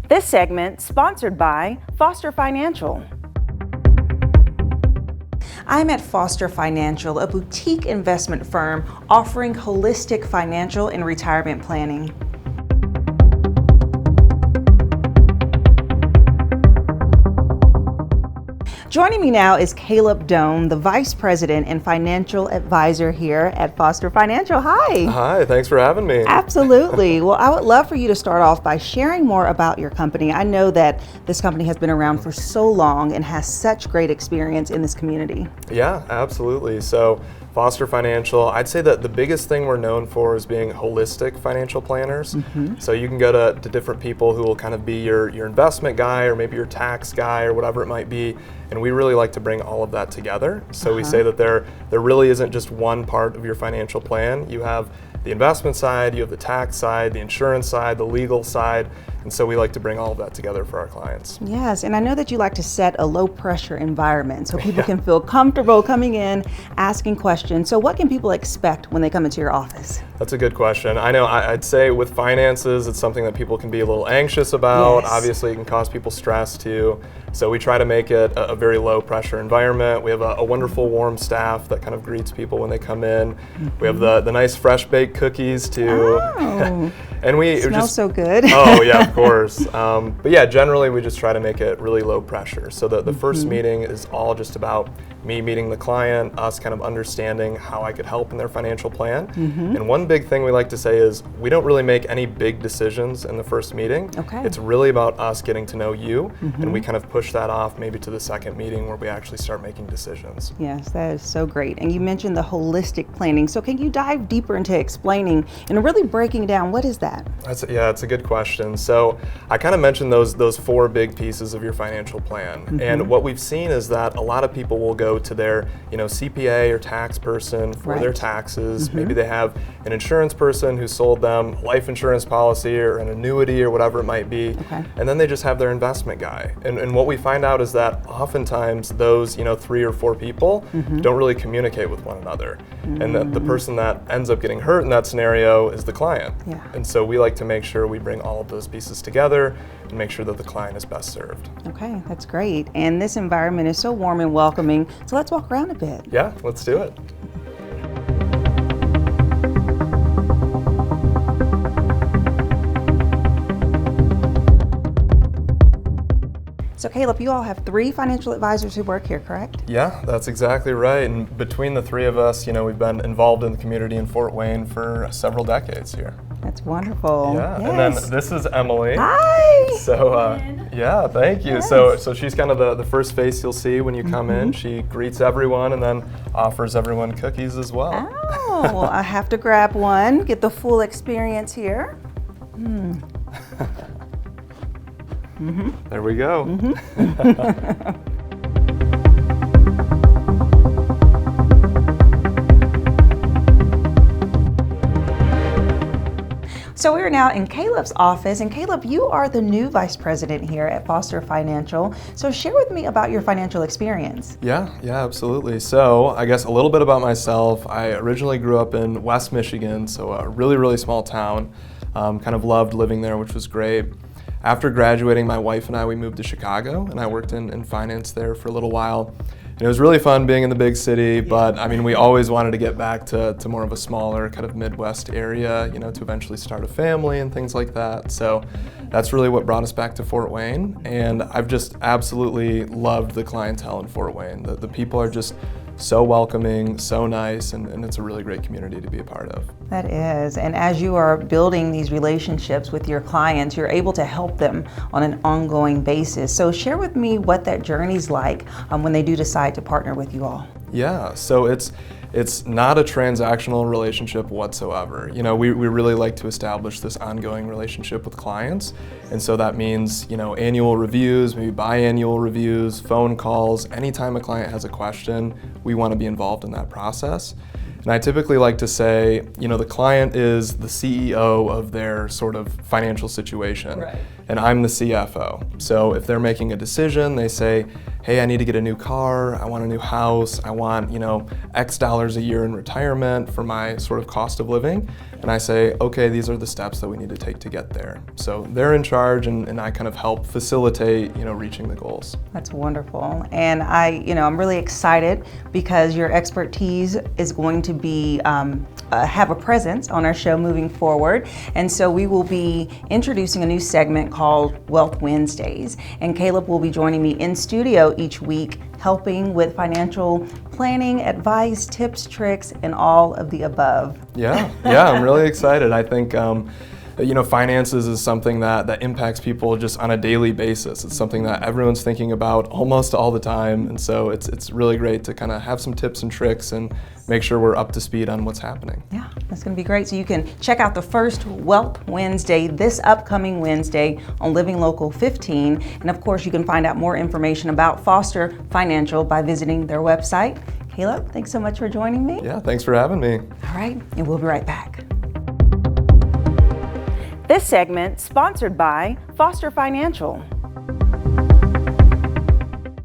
This segment sponsored by Foster Financial. I'm at Foster Financial, a boutique investment firm offering holistic financial and retirement planning. Joining me now is Caleb Doane, the Vice President and Financial Advisor here at Foster Financial. Hi. Hi, thanks for having me. Absolutely. Well, I would love for you to start off by sharing more about your company. I know that this company has been around for so long and has such great experience in this community. Yeah, absolutely. So Foster Financial, I'd say that the biggest thing we're known for is being holistic financial planners. So you can go to different people who will kind of be your investment guy or maybe your tax guy or whatever it might be. And we really like to bring all of that together. So we say that there really isn't just one part of your financial plan. You have the investment side, you have the tax side, the insurance side, the legal side. And so we like to bring all of that together for our clients. Yes, and I know that you like to set a low pressure environment so people can feel comfortable coming in, asking questions. So what can people expect when they come into your office? That's a good question. I know I'd say with finances, it's something that people can be a little anxious about. Yes. Obviously, it can cause people stress too. So we try to make it a very low pressure environment. We have a wonderful warm staff that kind of greets people when they come in. We have the nice fresh baked cookies too. Oh, and we smells so good. Oh yeah, of course. But yeah, generally we just try to make it really low pressure. So the first meeting is all just about me meeting the client, us kind of understanding how I could help in their financial plan. And one big thing we like to say is we don't really make any big decisions in the first meeting. Okay. It's really about us getting to know you, and we kind of push that off maybe to the second meeting where we actually start making decisions. Yes, that is so great. And you mentioned the holistic planning. So can you dive deeper into explaining and really breaking down what is that? That's a good question. So I kind of mentioned those four big pieces of your financial plan. And what we've seen is that a lot of people will go to their CPA or tax person for their taxes. Maybe they have an insurance person who sold them a life insurance policy or an annuity or whatever it might be. And then they just have their investment guy. And what we find out is that oftentimes those 3 or 4 people don't really communicate with one another. And the person that ends up getting hurt in that scenario is the client. And so we like to make sure we bring all of those pieces together and make sure that the client is best served. Okay, that's great. And this environment is so warm and welcoming. So let's walk around a bit. Yeah, let's do it. So Caleb, you all have 3 financial advisors who work here, correct? Yeah, that's exactly right. And between the 3 of us, we've been involved in the community in Fort Wayne for several decades here. That's wonderful. Yeah, yes. And then this is Emily. Hi! So, yeah, thank you. Yes. So she's kind of the first face you'll see when you come in. She greets everyone and then offers everyone cookies as well. Oh, well, I have to grab one, get the full experience here. There we go. So we are now in Caleb's office, and Caleb, you are the new Vice President here at Foster Financial. So share with me about your financial experience. Yeah, absolutely. So I guess a little bit about myself. I originally grew up in West Michigan, so a really, really small town. Kind of loved living there, which was great. After graduating, my wife and we moved to Chicago, and I worked in finance there for a little while. And it was really fun being in the big city, but I mean, we always wanted to get back to more of a smaller kind of Midwest area, to eventually start a family and things like that. So that's really what brought us back to Fort Wayne. And I've just absolutely loved the clientele in Fort Wayne. The people are just so welcoming, so nice, and it's a really great community to be a part of. That is, and as you are building these relationships with your clients, you're able to help them on an ongoing basis. So share with me what that journey's like when they do decide to partner with you all. Yeah, so it's not a transactional relationship whatsoever. We really like to establish this ongoing relationship with clients. And so that means, annual reviews, maybe biannual reviews, phone calls. Anytime a client has a question, we want to be involved in that process. And I typically like to say, the client is the CEO of their sort of financial situation, and I'm the CFO. So if they're making a decision, they say, hey, I need to get a new car, I want a new house, I want, X dollars a year in retirement for my sort of cost of living. And I say, okay, these are the steps that we need to take to get there. So they're in charge, and I kind of help facilitate, reaching the goals. That's wonderful. And I'm really excited because your expertise is going to be have a presence on our show moving forward. And so we will be introducing a new segment called Wealth Wednesdays. And Caleb will be joining me in studio each week, helping with financial planning, advice, tips, tricks, and all of the above. Yeah, I'm really excited. I think finances is something that impacts people just on a daily basis. It's something that everyone's thinking about almost all the time, and so it's really great to kind of have some tips and tricks and make sure we're up to speed on what's happening. Yeah, that's going to be great. So you can check out the first Wealth Wednesday this upcoming Wednesday on Living Local 15, and of course you can find out more information about Foster Financial by visiting their website. Caleb, thanks so much for joining me. Yeah, thanks for having me. All right, and we'll be right back. This segment sponsored by Foster Financial.